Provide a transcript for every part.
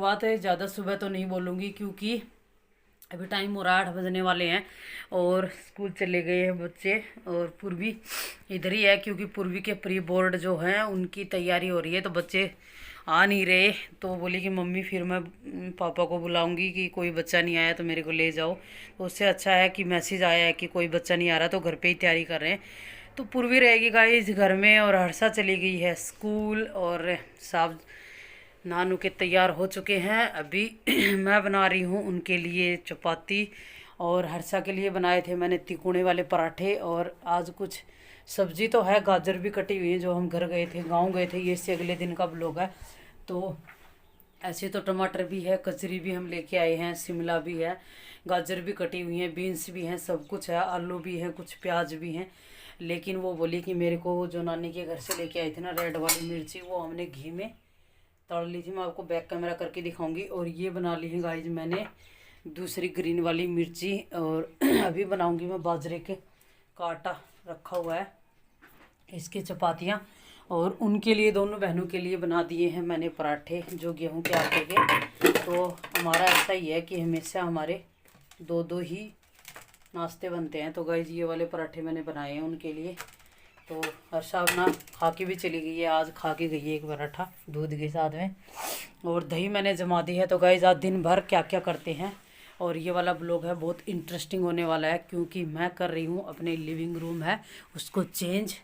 बात है, ज़्यादा सुबह तो नहीं बोलूँगी क्योंकि अभी टाइम हो रहा है, 8 बजने वाले हैं और स्कूल चले गए हैं बच्चे। और पूर्वी इधर ही है क्योंकि पूर्वी के प्री बोर्ड जो हैं उनकी तैयारी हो रही है, तो बच्चे आ नहीं रहे। तो बोली कि मम्मी फिर मैं पापा को बुलाऊंगी कि कोई बच्चा नहीं आया तो मेरे को ले जाओ। तो उससे अच्छा है कि मैसेज आया है कि कोई बच्चा नहीं आ रहा, तो घर पे ही तैयारी कर रहे हैं। तो पूर्वी रहेगी गाइस घर में और हर्षा चली गई है स्कूल। और साहब नानू के तैयार हो चुके हैं अभी। मैं बना रही हूँ उनके लिए चपाती और हर्षा के लिए बनाए थे मैंने तिकोने वाले पराठे। और आज कुछ सब्जी तो है, गाजर भी कटी हुई है जो हम घर गए थे, गांव गए थे, ये इससे अगले दिन का ब्लॉग है। तो ऐसे तो टमाटर भी है, कचरी भी हम लेके आए हैं, शिमला भी है, गाजर भी कटी हुई है, बीन्स भी हैं, सब कुछ है, आलू भी है, कुछ प्याज भी हैं। लेकिन वो बोली कि मेरे को जो नानी के घर से लेके आई थी ना रेड वाली मिर्ची, वो हमने घी में तल ली थी। मैं आपको बैक कैमरा करके दिखाऊंगी। और ये बना ली है गाइज मैंने दूसरी ग्रीन वाली मिर्ची। और अभी बनाऊंगी मैं बाजरे के का आटा रखा हुआ है, इसकी चपातियाँ। और उनके लिए, दोनों बहनों के लिए बना दिए हैं मैंने पराठे जो गेहूं के आटे के। तो हमारा ऐसा ही है कि हमेशा हमारे दो दो ही नाश्ते बनते हैं। तो गाइज ये वाले पराठे मैंने बनाए हैं उनके लिए। तो हर्षा अपना खा के भी चली गई है, आज खा के गई है एक पराठा दूध के साथ में। और दही मैंने जमा दी है। तो गाइज आज दिन भर क्या क्या करते हैं, और ये वाला ब्लॉग है बहुत इंटरेस्टिंग होने वाला है क्योंकि मैं कर रही हूँ अपने लिविंग रूम है उसको चेंज,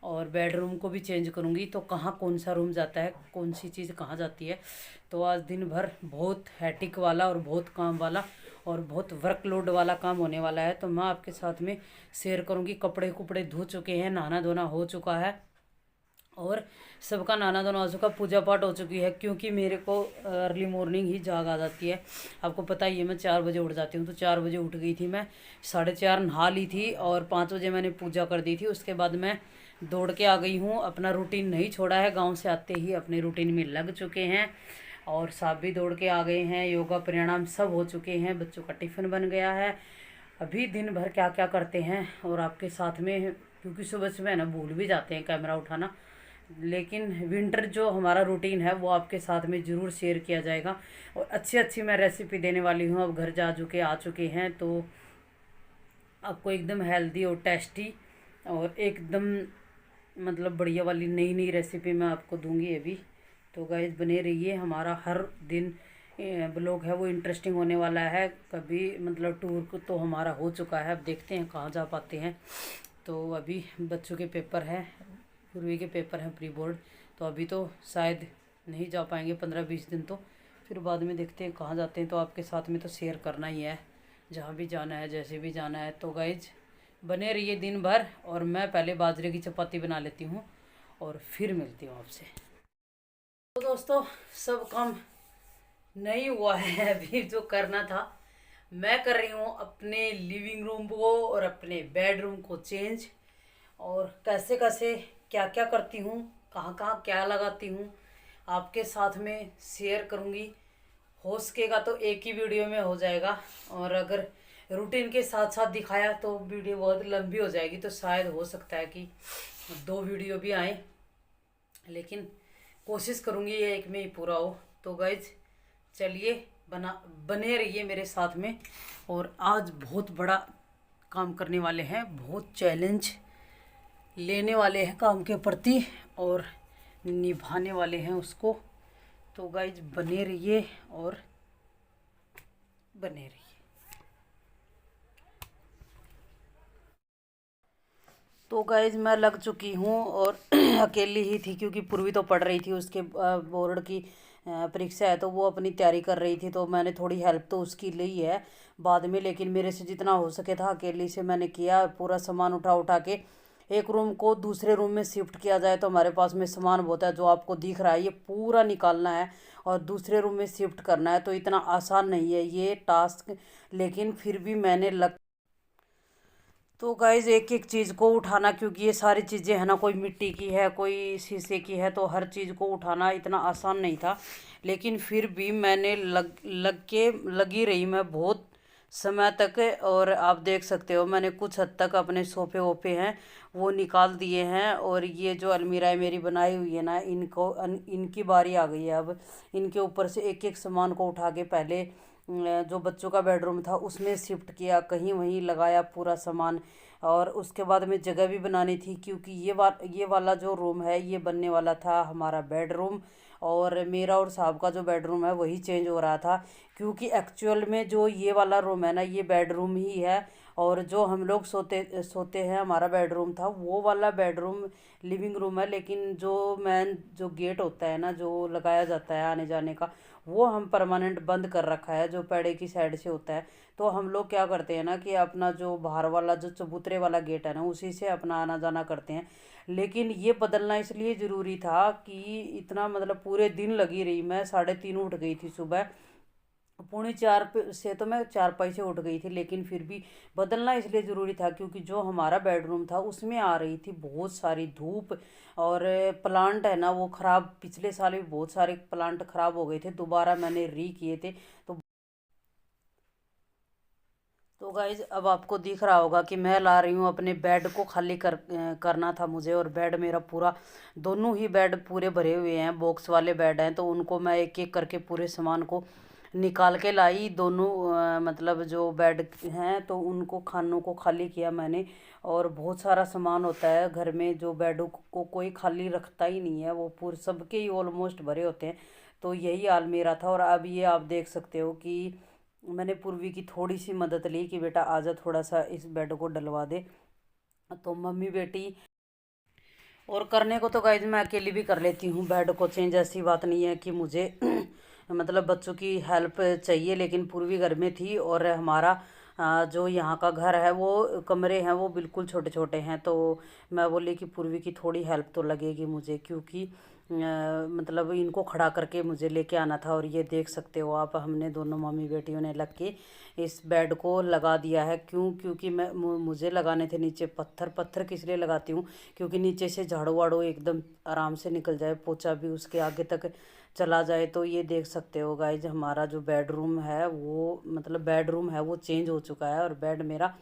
और बेडरूम को भी चेंज करूँगी। तो कहाँ कौन सा रूम जाता है, कौन सी चीज़ कहाँ जाती है। तो आज दिन भर बहुत हैटिक वाला और बहुत काम वाला और बहुत वर्कलोड वाला काम होने वाला है। तो मैं आपके साथ में शेयर करूँगी। कपड़े कुपड़े धो चुके हैं, नहाना धोना हो चुका है और सबका नहाना धोना हो चुका, पूजा पाठ हो चुकी है। क्योंकि मेरे को अर्ली मॉर्निंग ही जाग आ जाती है, आपको पता ही है मैं 4 बजे उठ जाती हूँ। तो 4 बजे उठ गई थी मैं, 4:30 नहा ली थी और 5 बजे मैंने पूजा कर दी थी। उसके बाद मैं दौड़ के आ गई हूँ, अपना रूटीन नहीं छोड़ा है, गाँव से आते ही अपने रूटीन में लग चुके हैं। और साहब भी दौड़ के आ गए हैं, योगा प्राणायाम सब हो चुके हैं, बच्चों का टिफ़िन बन गया है। अभी दिन भर क्या क्या करते हैं और आपके साथ में, क्योंकि सुबह सुबह ना भूल भी जाते हैं कैमरा उठाना। लेकिन विंटर जो हमारा रूटीन है वो आपके साथ में ज़रूर शेयर किया जाएगा। और अच्छी अच्छी मैं रेसिपी देने वाली हूँ। अब घर जा चुके आ चुके हैं तो आपको एकदम हेल्दी और टेस्टी और एकदम मतलब बढ़िया वाली नई नई रेसिपी मैं आपको दूंगी अभी। तो गाइस बने रहिए, हमारा हर दिन ब्लॉग है वो इंटरेस्टिंग होने वाला है। कभी मतलब टूर को तो हमारा हो चुका है, अब देखते हैं कहाँ जा पाते हैं। तो अभी बच्चों के पेपर हैं, पूर्वी के पेपर हैं प्री बोर्ड, तो अभी तो शायद नहीं जा पाएंगे 15-20 दिन। तो फिर बाद में देखते हैं कहाँ जाते हैं। तो आपके साथ में तो शेयर करना ही है, जहाँ भी जाना है, जैसे भी जाना है। तो गाइज बने रहिए दिन भर, और मैं पहले बाजरे की चपाती बना लेती हूँ और फिर मिलती हूँ आपसे। तो दोस्तों सब काम नहीं हुआ है अभी जो करना था। मैं कर रही हूँ अपने लिविंग रूम को और अपने बेडरूम को चेंज, और कैसे कैसे क्या क्या करती हूँ, कहाँ कहाँ क्या लगाती हूँ आपके साथ में शेयर करूँगी। हो सकेगा तो एक ही वीडियो में हो जाएगा, और अगर रूटीन के साथ साथ दिखाया तो वीडियो बहुत लंबी हो जाएगी। तो शायद हो सकता है कि 2 वीडियो भी आए, लेकिन कोशिश करूँगी ये एक में ही पूरा हो। तो गाइज चलिए बने रहिए मेरे साथ में। और आज बहुत बड़ा काम करने वाले हैं, बहुत चैलेंज लेने वाले हैं काम के प्रति और निभाने वाले हैं उसको। तो गाइज बने रहिए और बने रहिए। तो गाइज मैं लग चुकी हूँ और अकेली ही थी क्योंकि पूर्वी तो पढ़ रही थी, उसके बोर्ड की परीक्षा है तो वो अपनी तैयारी कर रही थी। तो मैंने थोड़ी हेल्प तो उसकी ली है बाद में, लेकिन मेरे से जितना हो सके था अकेली से मैंने किया। पूरा सामान उठा उठा के एक रूम को दूसरे रूम में शिफ्ट किया जाए तो हमारे पास में सामान बहुत है, जो आपको दिख रहा है ये पूरा निकालना है और दूसरे रूम में शिफ्ट करना है। तो इतना आसान नहीं है ये टास्क, लेकिन फिर भी मैंने तो गाइज एक एक चीज़ को उठाना, क्योंकि ये सारी चीज़ें है ना, कोई मिट्टी की है कोई शीशे की है, तो हर चीज़ को उठाना इतना आसान नहीं था। लेकिन फिर भी मैंने लगी रही, मैं बहुत समय तक। और आप देख सकते हो मैंने कुछ हद तक अपने सोफे वोफे हैं वो निकाल दिए हैं। और ये जो अलमीराएँ मेरी बनाई हुई है ना, इनकी बारी आ गई है अब। इनके ऊपर से एक एक सामान को उठा के पहले जो बच्चों का बेडरूम था उसमें शिफ्ट किया, कहीं वहीं लगाया पूरा सामान। और उसके बाद में जगह भी बनानी थी, क्योंकि ये वाला जो रूम है ये बनने वाला था हमारा बेडरूम। और मेरा और साहब का जो बेडरूम है वही चेंज हो रहा था, क्योंकि एक्चुअल में जो ये वाला रूम है ना ये बेडरूम ही है। और जो हम लोग सोते सोते हैं हमारा बेडरूम था वो वाला बेडरूम लिविंग रूम है। लेकिन जो मेन जो गेट होता है ना जो लगाया जाता है आने जाने का, वो हम परमानेंट बंद कर रखा है, जो पेड़े की साइड से होता है। तो हम लोग क्या करते हैं ना कि अपना जो बाहर वाला जो चबूतरे वाला गेट है ना उसी से अपना आना जाना करते हैं। लेकिन ये बदलना इसलिए ज़रूरी था कि इतना मतलब पूरे दिन लगी रही, मैं 3:30 उठ गई थी सुबह। 3:45 से तो मैं 4 से उठ गई थी, लेकिन फिर भी बदलना इसलिए ज़रूरी था क्योंकि जो हमारा बेडरूम था उसमें आ रही थी बहुत सारी धूप। और प्लांट है ना वो ख़राब, पिछले साल भी बहुत सारे प्लांट ख़राब हो गए थे, दोबारा मैंने री किए थे। तो गाइज अब आपको दिख रहा होगा कि मैं ला रही हूँ अपने बेड को खाली करना था मुझे। और बेड मेरा पूरा, दोनों ही बेड पूरे भरे हुए हैं, बॉक्स वाले बेड हैं। तो उनको मैं एक एक करके पूरे सामान को निकाल के लाई, दोनों मतलब जो बेड हैं तो उनको खानों को खाली किया मैंने। और बहुत सारा सामान होता है घर में, जो बेडों को कोई खाली रखता ही नहीं है, वो पूरे सबके ही ऑलमोस्ट भरे होते हैं। तो यही हाल मेरा था। और अब ये आप देख सकते हो कि मैंने पूर्वी की थोड़ी सी मदद ली कि बेटा आजा थोड़ा सा इस बेड को डलवा दे। तो मम्मी बेटी, और करने को तो गाइज मैं अकेली भी कर लेती हूँ बेड को चेंज, ऐसी बात नहीं है कि मुझे मतलब बच्चों की हेल्प चाहिए। लेकिन पूर्वी घर में थी और हमारा जो यहाँ का घर है वो कमरे हैं वो बिल्कुल छोटे छोटे हैं। तो मैं बोली कि पूर्वी की थोड़ी हेल्प तो लगेगी मुझे, क्योंकि मतलब इनको खड़ा करके मुझे लेके आना था। और ये देख सकते हो आप, हमने दोनों मम्मी बेटियों ने लग के इस बेड को लगा दिया है। क्योंकि मुझे लगाने थे नीचे पत्थर। पत्थर किस लिए लगाती हूँ, क्योंकि नीचे से झाड़ू वाड़ू एकदम आराम से निकल जाए, पोछा भी उसके आगे तक चला जाए। तो ये देख सकते हो गाइज, हमारा जो बेडरूम है वो मतलब बेडरूम है वो चेंज हो चुका है और बेड मेरा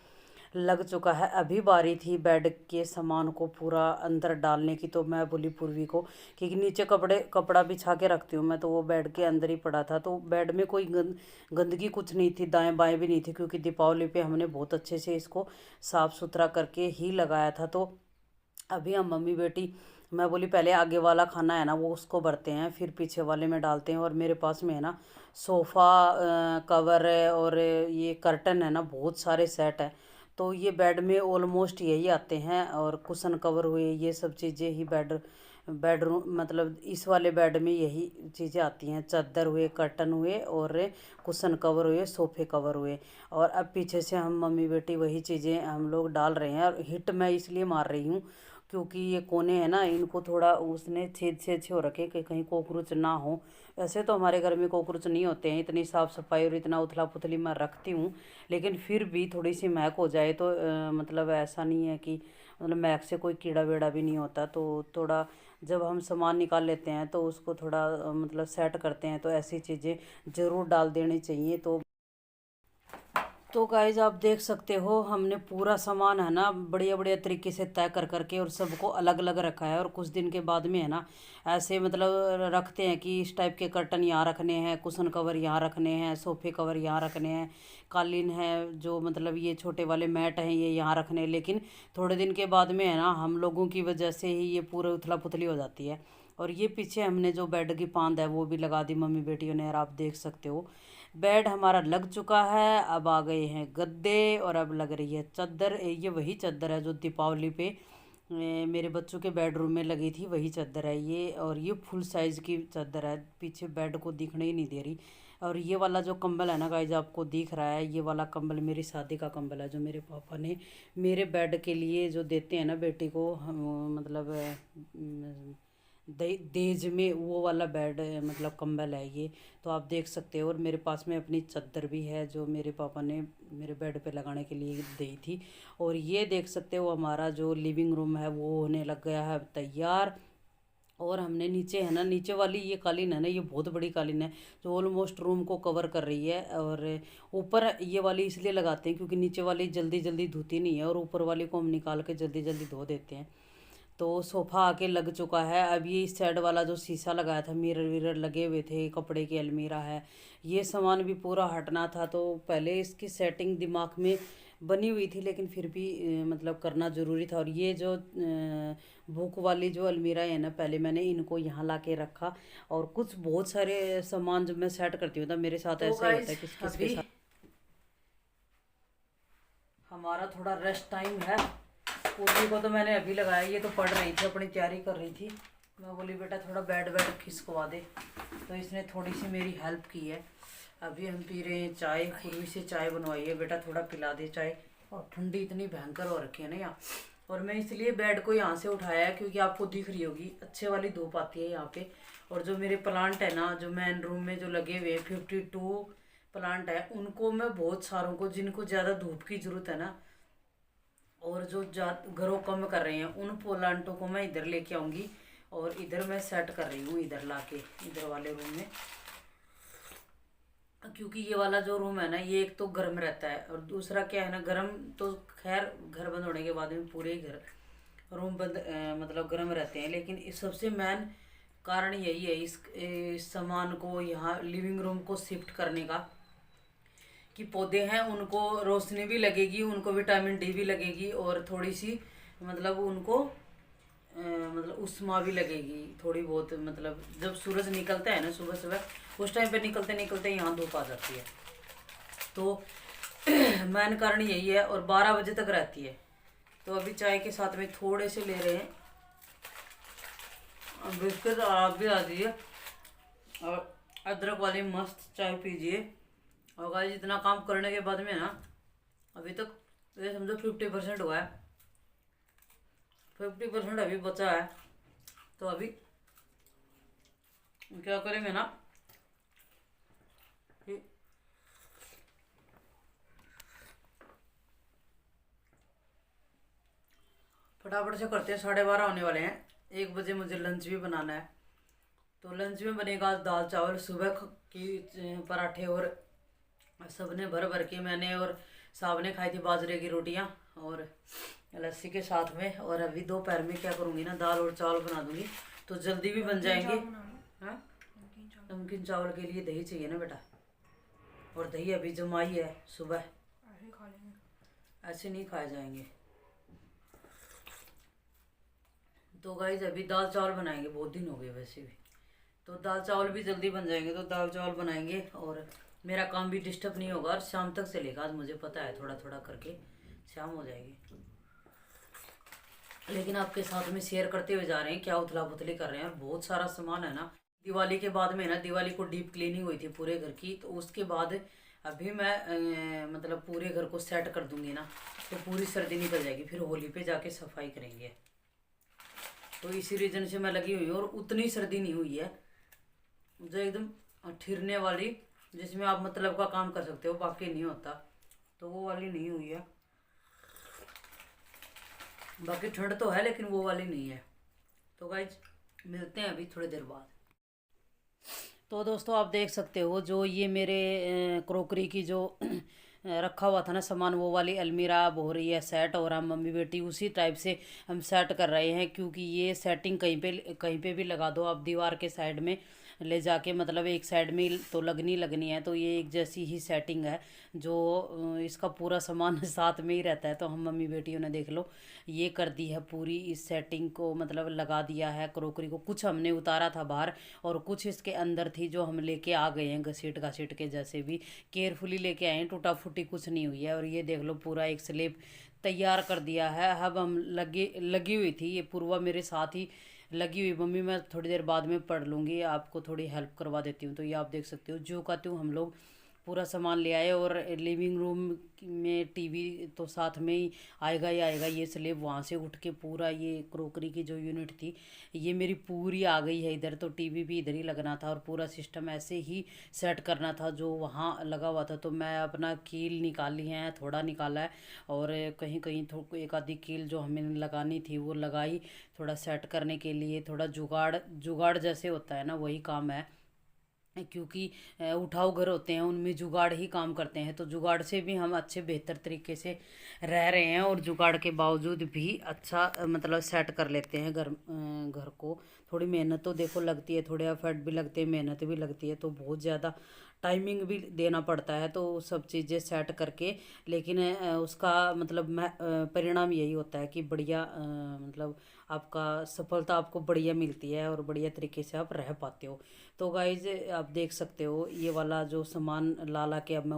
लग चुका है। अभी बारी थी बेड के सामान को पूरा अंदर डालने की। तो मैं बोली पूर्वी को कि नीचे कपड़ा बिछा के रखती हूँ मैं, तो वो बेड के अंदर ही पड़ा था। तो बेड में कोई गंदगी कुछ नहीं थी, दाएं बाएं भी नहीं थी, क्योंकि दीपावली पे हमने बहुत अच्छे से इसको साफ़ सुथरा करके ही लगाया था। तो अभी हम मम्मी बेटी, मैं बोली पहले आगे वाला खाना है ना वो उसको भरते हैं, फिर पीछे वाले में डालते हैं। और मेरे पास में है ना सोफ़ा कवर है और ये कर्टन है ना, बहुत सारे सेट है। तो ये बेड में ऑलमोस्ट यही आते हैं। और कुशन कवर हुए, ये सब चीज़ें ही बेडरूम मतलब इस वाले बेड में यही चीज़ें आती हैं, चादर हुए, कर्टन हुए और कुशन कवर हुए, सोफ़े कवर हुए। और अब पीछे से हम मम्मी बेटी वही चीज़ें हम लोग डाल रहे हैं। और हिट मैं इसलिए मार रही हूँ क्योंकि ये कोने हैं ना इनको थोड़ा उसने छेद से अच्छे हो रखे कि कहीं कॉकरोच ना हो। वैसे तो हमारे घर में कॉकरोच नहीं होते हैं, इतनी साफ़ सफाई और इतना उथला पुथली मैं रखती हूँ। लेकिन फिर भी थोड़ी सी महक हो जाए तो मतलब ऐसा नहीं है कि मतलब महक से कोई कीड़ा वेड़ा भी नहीं होता। तो थोड़ा जब हम सामान निकाल लेते हैं तो उसको थोड़ा मतलब सेट करते हैं, तो ऐसी चीज़ें ज़रूर डाल देनी चाहिए। तो गाइज आप देख सकते हो हमने पूरा सामान है ना बढ़िया बढ़िया तरीके से तय कर करके और सबको अलग अलग रखा है। और कुछ दिन के बाद में है ना ऐसे मतलब रखते हैं कि इस टाइप के कर्टन यहाँ रखने हैं, कुशन कवर यहाँ रखने हैं, सोफ़े कवर यहाँ रखने हैं, कालीन है जो मतलब ये छोटे वाले मैट हैं ये यहाँ रखने हैं। लेकिन थोड़े दिन के बाद में है ना हम लोगों की वजह से ही ये पूरे उथला पुथली हो जाती है। और ये पीछे हमने जो बेड की पांद है वो भी लगा दी मम्मी बेटियों ने। और आप देख सकते हो बेड हमारा लग चुका है, अब आ गए हैं गद्दे और अब लग रही है चादर। ये वही चादर है जो दीपावली पे मेरे बच्चों के बेडरूम में लगी थी, वही चादर है ये। और ये फुल साइज़ की चादर है, पीछे बेड को दिखने ही नहीं दे रही। और ये वाला जो कंबल है ना गाइज आपको दिख रहा है, ये वाला कंबल मेरी शादी का कंबल है, जो मेरे पापा ने मेरे बेड के लिए जो देते हैं ना बेटी को, हम मतलब देज में वो वाला बेड मतलब कंबल है ये। तो आप देख सकते हो। और मेरे पास में अपनी चादर भी है जो मेरे पापा ने मेरे बेड पे लगाने के लिए दी थी। और ये देख सकते हो हमारा जो लिविंग रूम है वो होने लग गया है तैयार। और हमने नीचे है ना, नीचे वाली ये कालीन है ना, ये बहुत बड़ी कालीन है जो ऑलमोस्ट रूम को कवर कर रही है। और ऊपर ये वाली इसलिए लगाते हैं क्योंकि नीचे वाली जल्दी जल्दी धोती नहीं है, और ऊपर वाली को हम निकाल के जल्दी जल्दी धो देते हैं। तो सोफ़ा आके लग चुका है। अब ये इस साइड वाला जो शीशा लगाया था, मिरर विरर लगे हुए थे, कपड़े की अलमीरा है, ये सामान भी पूरा हटना था। तो पहले इसकी सेटिंग दिमाग में बनी हुई थी, लेकिन फिर भी मतलब करना ज़रूरी था। और ये जो बुक वाली जो अलमीरा है ना, पहले मैंने इनको यहाँ ला के रखा। और कुछ बहुत सारे सामान जब मैं सेट करती हूँ तो मेरे साथ तो ऐसा ही होता है किस किस के साथ। हमारा थोड़ा रेस्ट टाइम है। पूर्वी को तो मैंने अभी लगाया, ये तो पढ़ रही थी, अपनी तैयारी कर रही थी। मैं बोली बेटा थोड़ा बेड वेड खिसकवा दे, तो इसने थोड़ी सी मेरी हेल्प की है। अभी हम पी रहे हैं चाय। पूर्वी से चाय बनवाई है, बेटा थोड़ा पिला दे चाय। और ठंडी इतनी भयंकर हो रखी है ना यहाँ। और मैं इसलिए बेड को यहाँ से उठाया है क्योंकि आपको दिख रही होगी अच्छे वाली धूप आती है यहाँ पे। और जो मेरे प्लांट है ना, जो मेन रूम में जो लगे हुए 52 प्लांट है, उनको मैं बहुत सारों को, जिनको ज़्यादा धूप की ज़रूरत है ना और जो ग्रो कम कर रहे हैं, उन प्लांटों को मैं इधर लेके आऊँगी। और इधर मैं सेट कर रही हूँ, इधर लाके इधर वाले रूम में। क्योंकि ये वाला जो रूम है ना, ये एक तो गर्म रहता है, और दूसरा क्या है ना, गर्म तो खैर घर बंद होने के बाद में पूरे ही घर रूम बंद मतलब गर्म रहते हैं। लेकिन इस सबसे मेन कारण यही है इस सामान को यहाँ लिविंग रूम को शिफ्ट करने का, कि पौधे हैं उनको रोशनी भी लगेगी, उनको विटामिन डी भी लगेगी, और थोड़ी सी मतलब उनको मतलब उष्मा भी लगेगी थोड़ी बहुत। मतलब जब सूरज निकलता है ना सुबह सुबह, उस टाइम पे निकलते निकलते यहाँ धूप आ जाती है। तो मेन कारण यही है। और 12 बजे तक रहती है। तो अभी चाय के साथ में थोड़े से ले रहे हैं बिस्किट। आप भी आ जाइए और अदरक वाली मस्त चाय पीजिए। और गाइस इतना काम करने के बाद में ना, अभी तक ये समझो 50% हुआ है, 50% अभी बचा है। तो अभी क्या करेंगे ना कि फटाफट से करते हैं। 12:30 होने वाले हैं, 1 बजे मुझे लंच भी बनाना है। तो लंच में बनेगा आज दाल चावल, सुबह की पराठे, और सबने भर भर के, मैंने और साहब ने खाई थी बाजरे की रोटियां और लस्सी के साथ में। और अभी दोपहर में क्या करूँगी ना, दाल और चावल बना दूंगी, तो जल्दी भी बन जाएंगे। हाँ, नमकीन चावल के लिए दही चाहिए ना बेटा, और दही अभी जमाई है सुबह, ऐसे खा लेंगे, ऐसे नहीं खाए जाएंगे। तो गाइस अभी दाल चावल बनाएंगे, बहुत दिन हो गए वैसे भी, तो दाल चावल भी जल्दी बन जाएंगे। तो दाल चावल बनाएंगे और मेरा काम भी डिस्टर्ब नहीं होगा, और शाम तक चलेगा। आज मुझे पता है थोड़ा थोड़ा करके शाम हो जाएगी। लेकिन आपके साथ में शेयर करते हुए जा रहे हैं, क्या उथला पुथली कर रहे हैं। और बहुत सारा सामान है ना, दिवाली के बाद में ना, दिवाली को डीप क्लीनिंग हुई थी पूरे घर की, तो उसके बाद अभी मैं मतलब पूरे घर को सेट कर दूंगी ना, तो पूरी सर्दी निकल जाएगी। फिर होली पे जाके सफाई करेंगे। तो इसी रीज़न से मैं लगी हुई हूँ। और उतनी सर्दी नहीं हुई है जो एकदम ठिरने वाली, जिसमें आप मतलब का काम कर सकते हो बाकी नहीं होता, तो वो वाली नहीं हुई है। बाकी ठंड तो है, लेकिन वो वाली नहीं है। तो गाइज मिलते हैं अभी थोड़ी देर बाद। तो दोस्तों आप देख सकते हो, जो ये मेरे क्रोकरी की जो रखा हुआ था ना सामान, वो वाली अलमीरा अब हो रही है सेट। और हम मम्मी बेटी उसी टाइप से हम सेट कर रहे हैं, क्योंकि ये सेटिंग कहीं पे भी लगा दो आप दीवार के साइड में ले जाके, मतलब एक साइड में तो लगनी है। तो ये एक जैसी ही सेटिंग है, जो इसका पूरा सामान साथ में ही रहता है। तो हम मम्मी बेटियों ने देख लो ये कर दी है पूरी इस सेटिंग को, मतलब लगा दिया है क्रोकरी को। कुछ हमने उतारा था बाहर, और कुछ इसके अंदर थी जो हम लेके आ गए हैं घसीट घसीट के, जैसे भी केयरफुली लेके आए हैं, टूटा फूटी कुछ नहीं हुई है। और ये देख लो पूरा एक स्लेब तैयार कर दिया है। अब हम लगी हुई थी, ये पूर्वा मेरे साथ ही लगी हुई। मम्मी मैं थोड़ी देर बाद में पढ़ लूँगी, आपको थोड़ी हेल्प करवा देती हूँ। तो ये आप देख सकते हो, जो का त्यों हम लोग पूरा सामान ले आए। और लिविंग रूम में टीवी तो साथ में ही आएगा ही आएगा। ये स्लेब वहाँ से उठ के पूरा ये क्रोकरी की जो यूनिट थी ये मेरी पूरी आ गई है इधर। तो टीवी भी इधर ही लगना था और पूरा सिस्टम ऐसे ही सेट करना था जो वहाँ लगा हुआ था। तो मैं अपना कील निकाली है, थोड़ा निकाला है, और कहीं कहीं एक आधी कील जो हमें लगानी थी वो लगाई, थोड़ा सेट करने के लिए। थोड़ा जुगाड़ जुगाड़ जैसे होता है ना, वही काम है। क्योंकि उठाऊ घर होते हैं उनमें जुगाड़ ही काम करते हैं। तो जुगाड़ से भी हम अच्छे बेहतर तरीके से रह रहे हैं और जुगाड़ के बावजूद भी अच्छा मतलब सेट कर लेते हैं घर को। थोड़ी मेहनत तो देखो लगती है, थोड़े एफर्ट भी लगते हैं, मेहनत भी लगती है, तो बहुत ज़्यादा टाइमिंग भी देना पड़ता है। तो सब चीज़ें सेट करके, लेकिन उसका मतलब परिणाम यही होता है कि बढ़िया मतलब आपका सफलता आपको बढ़िया मिलती है और बढ़िया तरीके से आप रह पाते हो। तो गाइज आप देख सकते हो ये वाला जो सामान ला ला के अब मैं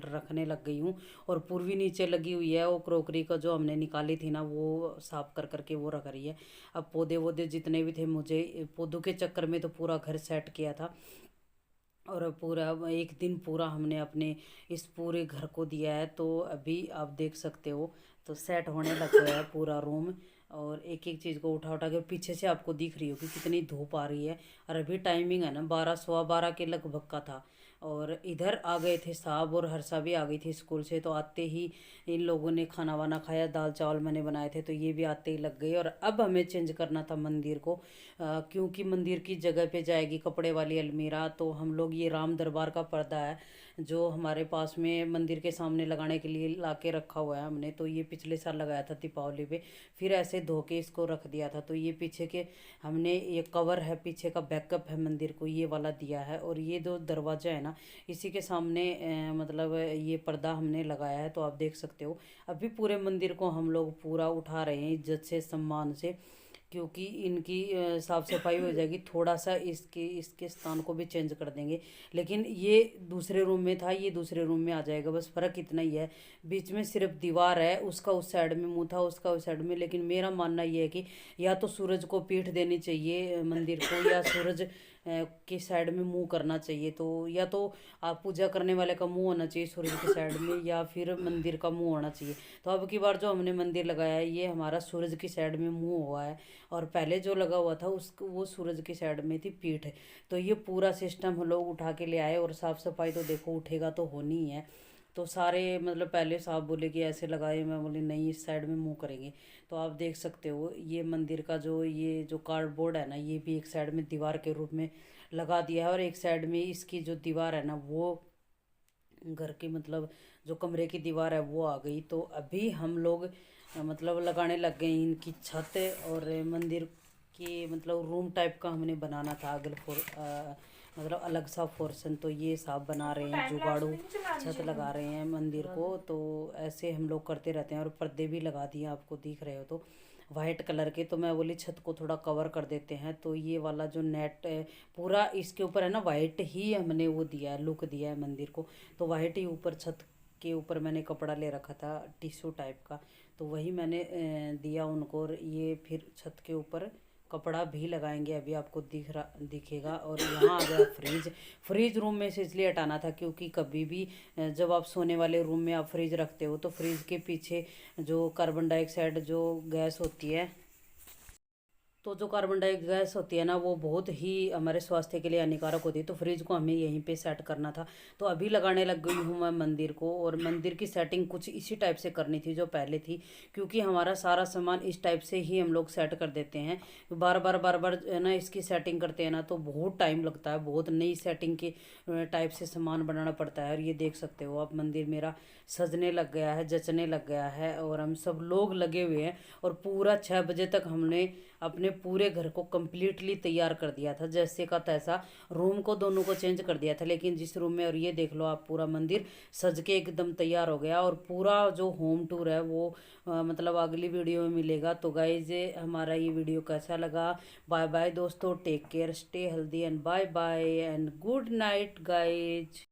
रखने लग गई हूँ। और पूर्वी नीचे लगी हुई है, वो क्रोकरी का जो हमने निकाली थी ना वो साफ कर करके वो रख रही है। अब पौधे वौधे जितने भी थे, मुझे पौधों के चक्कर में तो पूरा घर सेट किया था। और पूरा एक दिन पूरा हमने अपने इस पूरे घर को दिया है। तो अभी आप देख सकते हो तो सेट होने लग गया है पूरा रूम। और एक एक चीज़ को उठा उठा के, पीछे से आपको दिख रही होगी कितनी धूप आ रही है। और अभी टाइमिंग है ना 12 सवा 12 के लगभग का था। और इधर आ गए थे साहब और हर्षा भी आ गई थी स्कूल से। तो आते ही इन लोगों ने खाना वाना खाया, दाल चावल मैंने बनाए थे, तो ये भी आते ही लग गए। और अब हमें चेंज करना था मंदिर को, क्योंकि मंदिर की जगह पे जाएगी कपड़े वाली अलमीरा। तो हम लोग ये राम दरबार का पर्दा है जो हमारे पास में मंदिर के सामने लगाने के लिए ला के रखा हुआ है हमने। तो ये पिछले साल लगाया था दीपावली पे, फिर ऐसे धो के इसको रख दिया था। तो ये पीछे के हमने ये कवर है, पीछे का बैकअप है मंदिर को, ये वाला दिया है। और ये जो दरवाज़ा है ना इसी के सामने मतलब ये पर्दा हमने लगाया है। तो आप देख सकते हो अभी पूरे मंदिर को हम लोग पूरा उठा रहे हैं इज्जत से, सम्मान से, क्योंकि इनकी साफ़ सफाई हो जाएगी। थोड़ा सा इसके स्थान को भी चेंज कर देंगे। लेकिन ये दूसरे रूम में था, ये दूसरे रूम में आ जाएगा, बस फ़र्क इतना ही है। बीच में सिर्फ दीवार है, उसका उस साइड में मुंह था, उसका उस साइड में। लेकिन मेरा मानना ये है कि या तो सूरज को पीठ देनी चाहिए मंदिर को, या सूरज के साइड में मुंह करना चाहिए। तो या तो आप पूजा करने वाले का मुंह होना चाहिए सूरज के साइड में, या फिर मंदिर का मुंह होना चाहिए। तो अब की बार जो हमने मंदिर लगाया है ये हमारा सूरज की साइड में मुंह हुआ है, और पहले जो लगा हुआ था उसको वो सूरज की साइड में थी पीठ। तो ये पूरा सिस्टम हम लोग उठा के ले आए। और साफ़ सफाई तो देखो उठेगा तो होनी ही है। तो सारे मतलब पहले साहब बोले कि ऐसे लगाए, मैं बोली नहीं इस साइड में मुंह करेंगे। तो आप देख सकते हो ये मंदिर का ये जो कार्डबोर्ड है ना, ये भी एक साइड में दीवार के रूप में लगा दिया है। और एक साइड में इसकी जो दीवार है ना वो घर की मतलब जो कमरे की दीवार है वो आ गई। तो अभी हम लोग मतलब लगाने लग गए इनकी छत। और मंदिर की मतलब रूम टाइप का हमने बनाना था अगल मतलब अलग सा पोर्शन। तो ये साहब बना रहे हैं, जुगाड़ू छत लगा रहे हैं मंदिर को। तो ऐसे हम लोग करते रहते हैं। और पर्दे भी लगा दिए, आपको दिख रहे हो तो वाइट कलर के। तो मैं बोली छत को थोड़ा कवर कर देते हैं। तो ये वाला जो नेट पूरा इसके ऊपर है ना, वाइट ही हमने वो दिया है, लुक दिया है मंदिर को। तो वाइट ही ऊपर छत के ऊपर मैंने कपड़ा ले रखा था टिश्यू टाइप का, तो वही मैंने दिया उनको। और ये फिर छत के ऊपर कपड़ा भी लगाएंगे, अभी आपको दिखेगा। और यहाँ आ गया फ्रिज रूम में से इसलिए हटाना था क्योंकि कभी भी जब आप सोने वाले रूम में आप फ्रिज रखते हो तो फ्रिज के पीछे जो कार्बन डाइऑक्साइड जो गैस होती है, तो जो कार्बन डाइऑक्साइड गैस होती है ना वो बहुत ही हमारे स्वास्थ्य के लिए हानिकारक होती है। तो फ्रिज को हमें यहीं पे सेट करना था। तो अभी लगाने लग गई हूँ मैं मंदिर को। और मंदिर की सेटिंग कुछ इसी टाइप से करनी थी जो पहले थी, क्योंकि हमारा सारा सामान इस टाइप से ही हम लोग सेट कर देते हैं। बार बार ना इसकी सेटिंग करते हैं ना तो बहुत टाइम लगता है, बहुत नई सेटिंग के टाइप से सामान बनाना पड़ता है। और ये देख सकते हो आप मंदिर मेरा सजने लग गया है, जचने लग गया है, और हम सब लोग लगे हुए हैं। और पूरा 6 बजे तक हमने अपने पूरे घर को कम्प्लीटली तैयार कर दिया था, जैसे का तैसा। रूम को दोनों को चेंज कर दिया था, लेकिन जिस रूम में, और ये देख लो आप पूरा मंदिर सज के एकदम तैयार हो गया। और पूरा जो होम टूर है वो मतलब अगली वीडियो में मिलेगा। तो गाइज हमारा ये वीडियो कैसा लगा, बाय बाय दोस्तों, take care, stay healthy and bye bye and good night guys.